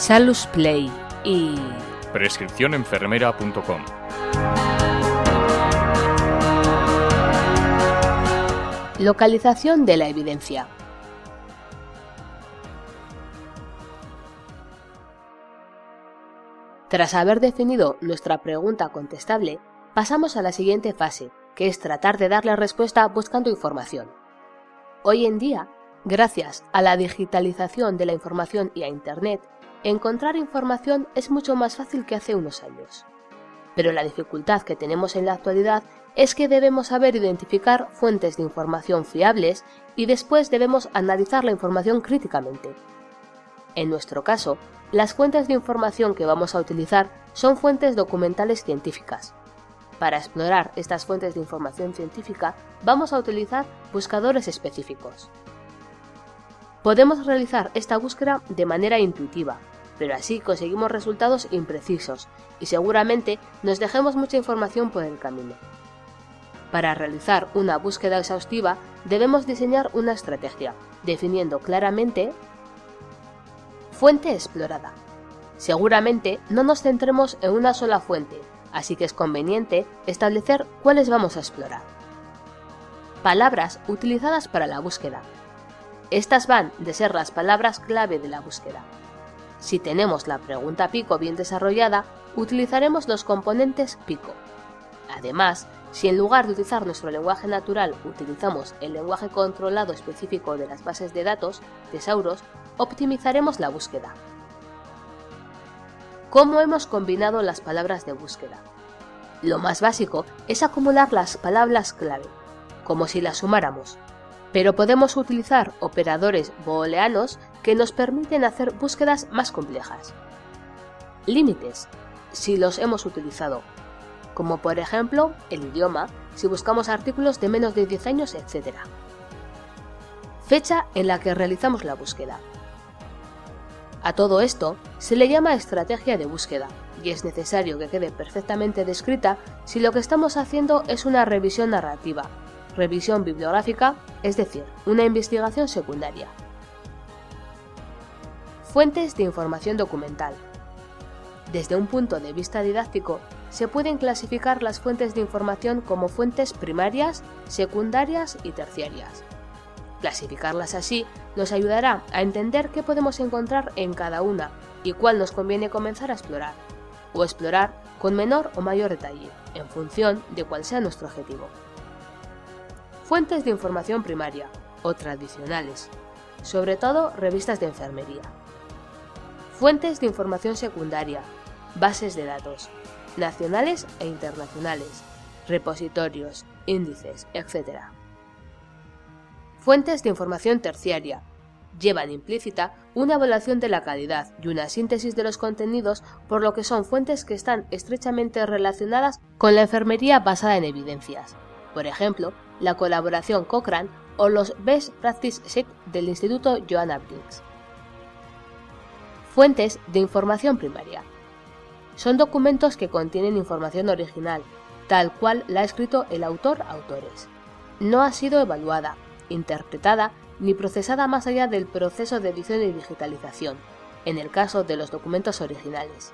Salus Play y prescripcionenfermera.com. Localización de la evidencia. Tras haber definido nuestra pregunta contestable, pasamos a la siguiente fase, que es tratar de darle respuesta buscando información. Hoy en día, gracias a la digitalización de la información y a Internet, encontrar información es mucho más fácil que hace unos años. Pero la dificultad que tenemos en la actualidad es que debemos saber identificar fuentes de información fiables y después debemos analizar la información críticamente. En nuestro caso, las fuentes de información que vamos a utilizar son fuentes documentales científicas. Para explorar estas fuentes de información científica, vamos a utilizar buscadores específicos. Podemos realizar esta búsqueda de manera intuitiva, pero así conseguimos resultados imprecisos y seguramente nos dejemos mucha información por el camino. Para realizar una búsqueda exhaustiva, debemos diseñar una estrategia, definiendo claramente fuente explorada. Seguramente no nos centremos en una sola fuente, así que es conveniente establecer cuáles vamos a explorar. Palabras utilizadas para la búsqueda. Estas van de ser las palabras clave de la búsqueda. Si tenemos la pregunta Pico bien desarrollada, utilizaremos los componentes Pico. Además, si en lugar de utilizar nuestro lenguaje natural utilizamos el lenguaje controlado específico de las bases de datos, tesauros, optimizaremos la búsqueda. ¿Cómo hemos combinado las palabras de búsqueda? Lo más básico es acumular las palabras clave, como si las sumáramos, pero podemos utilizar operadores booleanos que nos permiten hacer búsquedas más complejas. Límites, si los hemos utilizado, como por ejemplo el idioma, si buscamos artículos de menos de 10 años, etc. Fecha en la que realizamos la búsqueda. A todo esto se le llama estrategia de búsqueda y es necesario que quede perfectamente descrita si lo que estamos haciendo es una revisión narrativa, revisión bibliográfica, es decir, una investigación secundaria. Fuentes de información documental. Desde un punto de vista didáctico, se pueden clasificar las fuentes de información como fuentes primarias, secundarias y terciarias. Clasificarlas así nos ayudará a entender qué podemos encontrar en cada una y cuál nos conviene comenzar a explorar, o explorar con menor o mayor detalle, en función de cuál sea nuestro objetivo. Fuentes de información primaria, o tradicionales, sobre todo revistas de enfermería. Fuentes de información secundaria, bases de datos, nacionales e internacionales, repositorios, índices, etc. Fuentes de información terciaria. Llevan implícita una evaluación de la calidad y una síntesis de los contenidos, por lo que son fuentes que están estrechamente relacionadas con la enfermería basada en evidencias. Por ejemplo, la colaboración Cochrane o los Best Practice Sheet del Instituto Joanna Briggs. Fuentes de información primaria. Son documentos que contienen información original, tal cual la ha escrito el autor-autores. No ha sido evaluada, interpretada ni procesada más allá del proceso de edición y digitalización, en el caso de los documentos originales.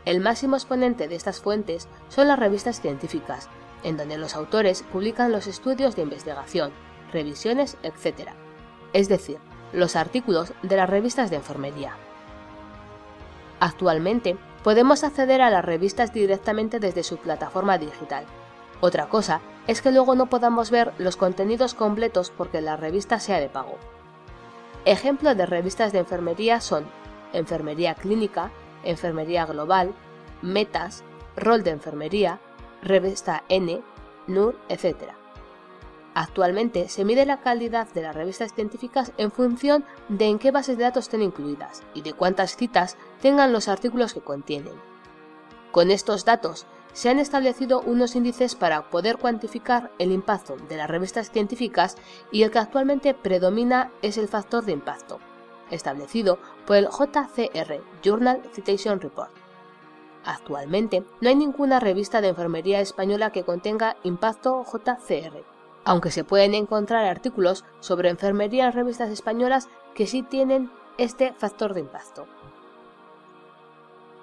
El máximo exponente de estas fuentes son las revistas científicas, en donde los autores publican los estudios de investigación, revisiones, etc. Es decir, los artículos de las revistas de enfermería. Actualmente, podemos acceder a las revistas directamente desde su plataforma digital. Otra cosa es que luego no podamos ver los contenidos completos porque la revista sea de pago. Ejemplos de revistas de enfermería son Enfermería Clínica, Enfermería Global, Metas, Rol de Enfermería, Revista N, NUR, etc. Actualmente se mide la calidad de las revistas científicas en función de en qué bases de datos estén incluidas y de cuántas citas tengan los artículos que contienen. Con estos datos se han establecido unos índices para poder cuantificar el impacto de las revistas científicas y el que actualmente predomina es el factor de impacto, establecido por el JCR, Journal Citation Report. Actualmente no hay ninguna revista de enfermería española que contenga impacto JCR, aunque se pueden encontrar artículos sobre enfermería en revistas españolas que sí tienen este factor de impacto.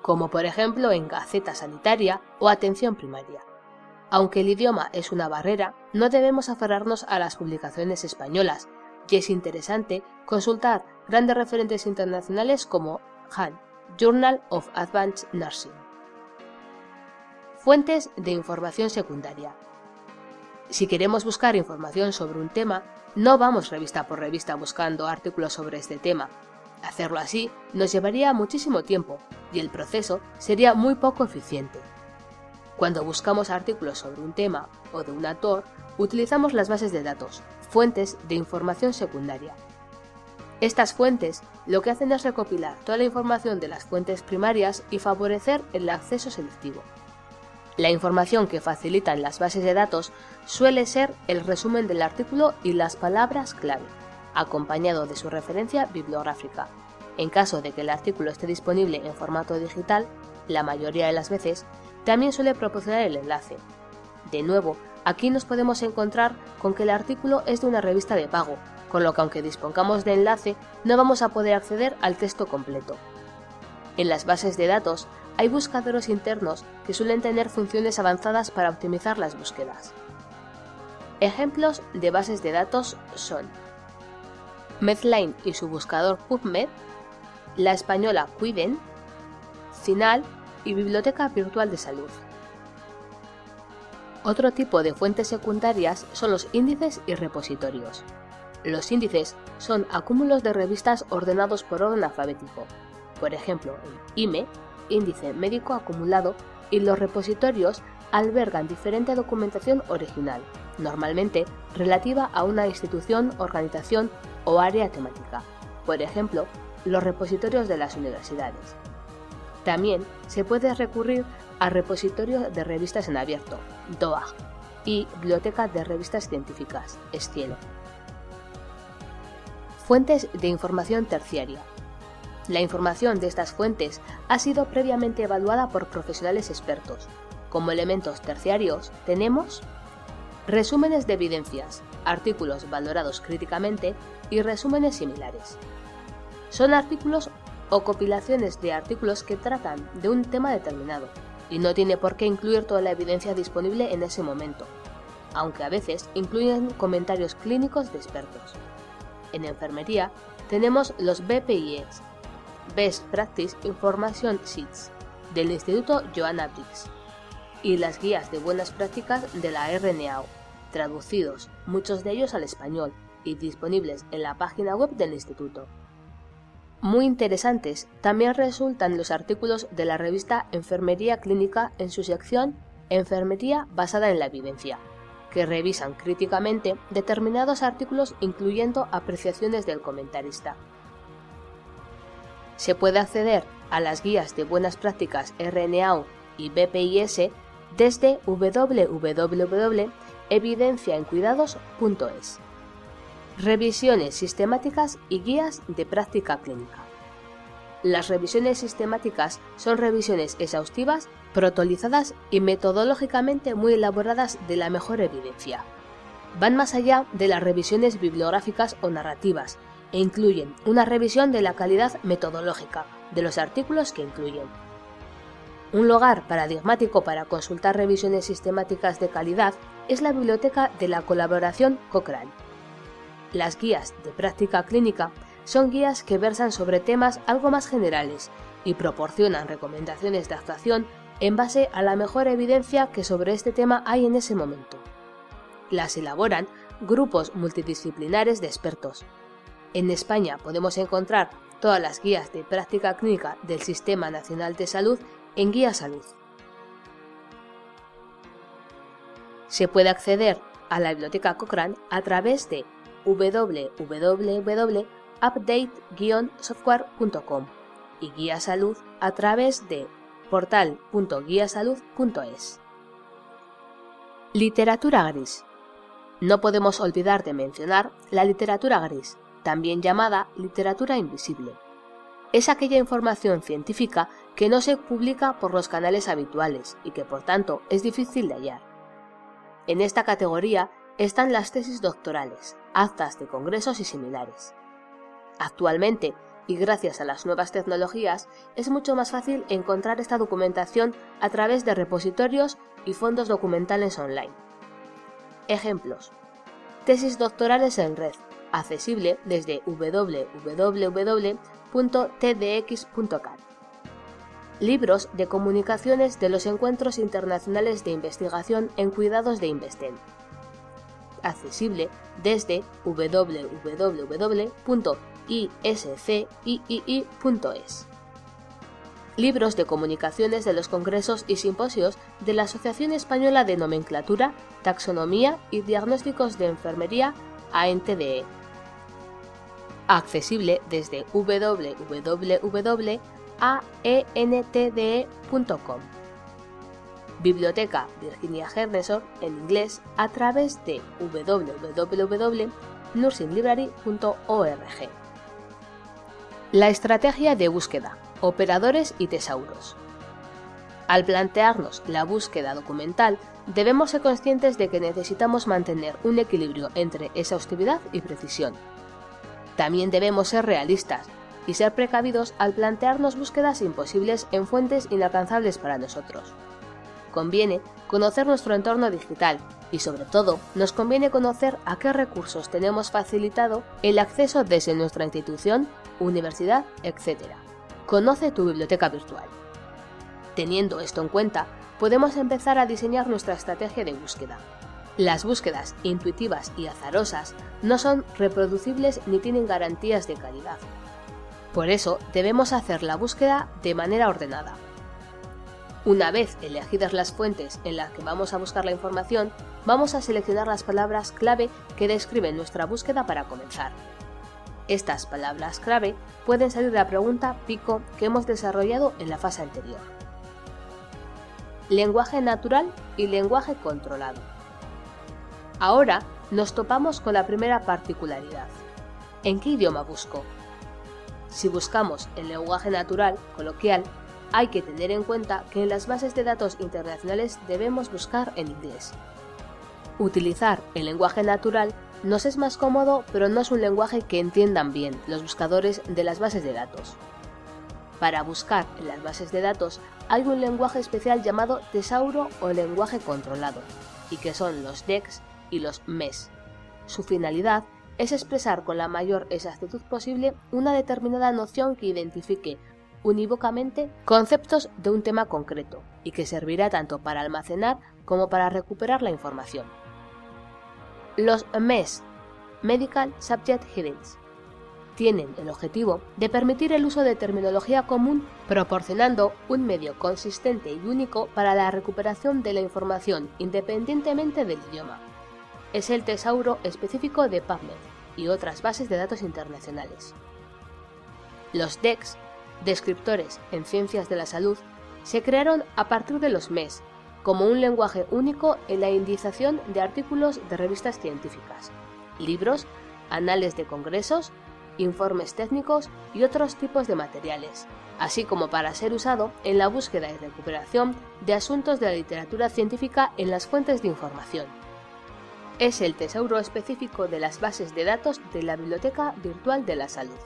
como por ejemplo en Gaceta Sanitaria o Atención Primaria. Aunque el idioma es una barrera, no debemos aferrarnos a las publicaciones españolas, y es interesante consultar grandes referentes internacionales como JAN, Journal of Advanced Nursing. Fuentes de información secundaria. Si queremos buscar información sobre un tema, no vamos revista por revista buscando artículos sobre este tema. Hacerlo así nos llevaría muchísimo tiempo y el proceso sería muy poco eficiente. Cuando buscamos artículos sobre un tema o de un autor, utilizamos las bases de datos, fuentes de información secundaria. Estas fuentes lo que hacen es recopilar toda la información de las fuentes primarias y favorecer el acceso selectivo. La información que facilitan las bases de datos suele ser el resumen del artículo y las palabras clave, acompañado de su referencia bibliográfica. En caso de que el artículo esté disponible en formato digital, la mayoría de las veces, también suele proporcionar el enlace. De nuevo, aquí nos podemos encontrar con que el artículo es de una revista de pago, con lo que aunque dispongamos de enlace, no vamos a poder acceder al texto completo. En las bases de datos hay buscadores internos que suelen tener funciones avanzadas para optimizar las búsquedas. Ejemplos de bases de datos son Medline y su buscador PubMed, la española Cuiden, CINAHL y Biblioteca Virtual de Salud. Otro tipo de fuentes secundarias son los índices y repositorios. Los índices son acúmulos de revistas ordenados por orden alfabético, por ejemplo el IME, índice médico acumulado, y los repositorios albergan diferente documentación original, normalmente relativa a una institución, organización o área temática, por ejemplo los repositorios de las universidades. También se puede recurrir a repositorios de revistas en abierto, DOAG, y biblioteca de revistas científicas, SCIELO. Fuentes de información terciaria. La información de estas fuentes ha sido previamente evaluada por profesionales expertos. Como elementos terciarios tenemos resúmenes de evidencias, artículos valorados críticamente y resúmenes similares. Son artículos o compilaciones de artículos que tratan de un tema determinado y no tiene por qué incluir toda la evidencia disponible en ese momento, aunque a veces incluyen comentarios clínicos de expertos. En enfermería tenemos los BPIs, Best Practice Information Sheets, del Instituto Joanna Briggs, y las guías de buenas prácticas de la RNAU, traducidos, muchos de ellos al español, y disponibles en la página web del instituto. Muy interesantes también resultan los artículos de la revista Enfermería Clínica en su sección Enfermería basada en la evidencia, que revisan críticamente determinados artículos incluyendo apreciaciones del comentarista. Se puede acceder a las guías de buenas prácticas RNAU y BPIS desde www.evidenciaencuidados.es. Revisiones sistemáticas y guías de práctica clínica. Las revisiones sistemáticas son revisiones exhaustivas, protolizadas y metodológicamente muy elaboradas de la mejor evidencia. Van más allá de las revisiones bibliográficas o narrativas e incluyen una revisión de la calidad metodológica de los artículos que incluyen. Un lugar paradigmático para consultar revisiones sistemáticas de calidad es la Biblioteca de la Colaboración Cochrane. Las guías de práctica clínica son guías que versan sobre temas algo más generales y proporcionan recomendaciones de actuación en base a la mejor evidencia que sobre este tema hay en ese momento. Las elaboran grupos multidisciplinares de expertos. En España podemos encontrar todas las guías de práctica clínica del Sistema Nacional de Salud en Guía Salud. Se puede acceder a la Biblioteca Cochrane a través de www.update-software.com y Guía Salud a través de portal.guiasalud.es. Literatura gris. No podemos olvidar de mencionar la literatura gris, también llamada literatura invisible. Es aquella información científica que no se publica por los canales habituales y que por tanto es difícil de hallar. En esta categoría están las tesis doctorales, actas de congresos y similares. Actualmente y gracias a las nuevas tecnologías es mucho más fácil encontrar esta documentación a través de repositorios y fondos documentales online. Ejemplos: tesis doctorales en red, accesible desde www.tdx.cat. Libros de comunicaciones de los encuentros internacionales de investigación en cuidados de Investen, accesible desde www.isciii.es. Libros de comunicaciones de los congresos y simposios de la Asociación Española de Nomenclatura, Taxonomía y Diagnósticos de Enfermería, ANTDE, accesible desde www.aentde.com. Biblioteca Virginia Herneson en inglés a través de www.nursinglibrary.org. La estrategia de búsqueda, operadores y tesauros. Al plantearnos la búsqueda documental, debemos ser conscientes de que necesitamos mantener un equilibrio entre exhaustividad y precisión. También debemos ser realistas y ser precavidos al plantearnos búsquedas imposibles en fuentes inalcanzables para nosotros. Conviene conocer nuestro entorno digital y, sobre todo, nos conviene conocer a qué recursos tenemos facilitado el acceso desde nuestra institución, universidad, etc. Conoce tu biblioteca virtual. Teniendo esto en cuenta, podemos empezar a diseñar nuestra estrategia de búsqueda. Las búsquedas intuitivas y azarosas no son reproducibles ni tienen garantías de calidad. Por eso, debemos hacer la búsqueda de manera ordenada. Una vez elegidas las fuentes en las que vamos a buscar la información, vamos a seleccionar las palabras clave que describen nuestra búsqueda para comenzar. Estas palabras clave pueden salir de la pregunta PICO que hemos desarrollado en la fase anterior. Lenguaje natural y lenguaje controlado. Ahora nos topamos con la primera particularidad. ¿En qué idioma busco? Si buscamos en lenguaje natural, coloquial, hay que tener en cuenta que en las bases de datos internacionales debemos buscar en inglés. Utilizar el lenguaje natural nos es más cómodo, pero no es un lenguaje que entiendan bien los buscadores de las bases de datos. Para buscar en las bases de datos hay un lenguaje especial llamado tesauro o lenguaje controlado, y que son los DEX y los MES. Su finalidad es expresar con la mayor exactitud posible una determinada noción que identifique unívocamente conceptos de un tema concreto y que servirá tanto para almacenar como para recuperar la información. Los MES, Medical Subject Headings, tienen el objetivo de permitir el uso de terminología común, proporcionando un medio consistente y único para la recuperación de la información independientemente del idioma. Es el tesauro específico de PubMed y otras bases de datos internacionales. Los DEX, descriptores en ciencias de la salud, se crearon a partir de los MES, como un lenguaje único en la indización de artículos de revistas científicas, libros, anales de congresos, informes técnicos y otros tipos de materiales, así como para ser usado en la búsqueda y recuperación de asuntos de la literatura científica en las fuentes de información. Es el tesauro específico de las bases de datos de la Biblioteca Virtual de la Salud.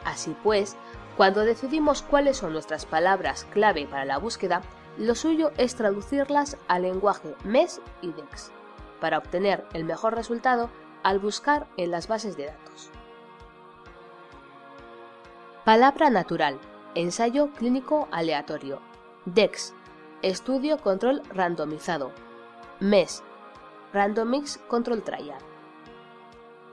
Así pues, cuando decidimos cuáles son nuestras palabras clave para la búsqueda, lo suyo es traducirlas al lenguaje MES y DEX, para obtener el mejor resultado al buscar en las bases de datos. Palabra natural, ensayo clínico aleatorio. DEX, estudio control randomizado. MES, Random Mix Control Trial.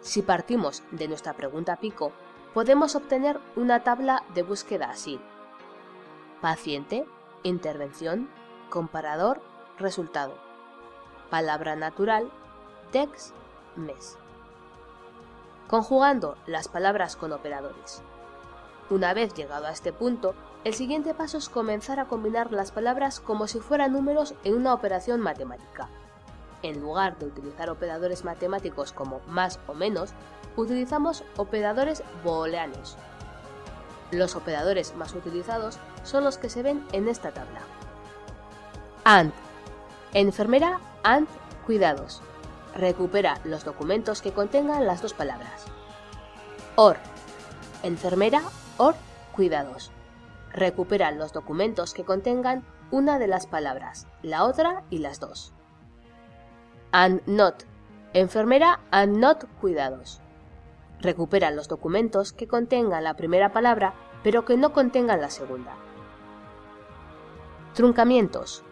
Si partimos de nuestra pregunta PICO, podemos obtener una tabla de búsqueda así: paciente, intervención, comparador, resultado. Palabra natural, DEX, MES. Conjugando las palabras con operadores. Una vez llegado a este punto, el siguiente paso es comenzar a combinar las palabras como si fueran números en una operación matemática. En lugar de utilizar operadores matemáticos como más o menos, utilizamos operadores booleanos. Los operadores más utilizados son los que se ven en esta tabla. AND, enfermera AND cuidados. Recupera los documentos que contengan las dos palabras. OR, enfermera or cuidados. Recupera los documentos que contengan una de las palabras, la otra y las dos. And not, enfermera and not cuidados. Recupera los documentos que contengan la primera palabra pero que no contengan la segunda. Truncamientos.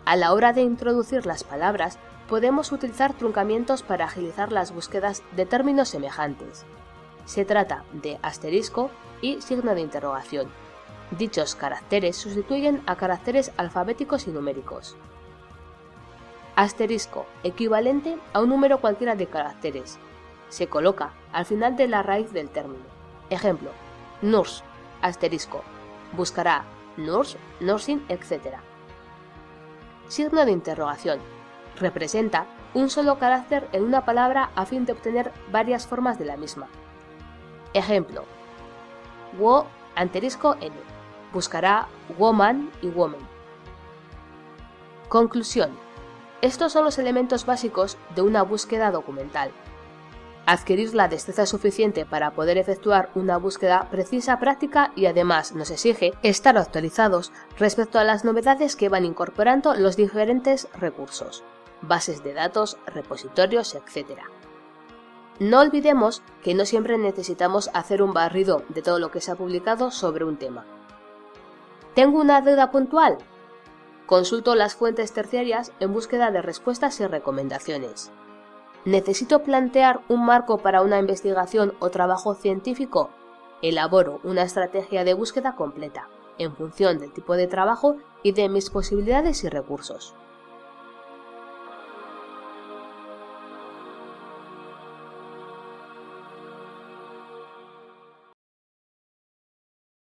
A la hora de introducir las palabras, podemos utilizar truncamientos para agilizar las búsquedas de términos semejantes. Se trata de asterisco y signo de interrogación. Dichos caracteres sustituyen a caracteres alfabéticos y numéricos. Asterisco, equivalente a un número cualquiera de caracteres. Se coloca al final de la raíz del término. Ejemplo, nurse, asterisco, buscará nurse, nursing, etc. Signo de interrogación. Representa un solo carácter en una palabra a fin de obtener varias formas de la misma. Ejemplo, wo, asterisco n, buscará woman y woman. Conclusión. Estos son los elementos básicos de una búsqueda documental. Adquirir la destreza suficiente para poder efectuar una búsqueda precisa, práctica y además nos exige estar actualizados respecto a las novedades que van incorporando los diferentes recursos, bases de datos, repositorios, etc. No olvidemos que no siempre necesitamos hacer un barrido de todo lo que se ha publicado sobre un tema. ¿Tengo una duda puntual? Consulto las fuentes terciarias en búsqueda de respuestas y recomendaciones. ¿Necesito plantear un marco para una investigación o trabajo científico? Elaboro una estrategia de búsqueda completa, en función del tipo de trabajo y de mis posibilidades y recursos.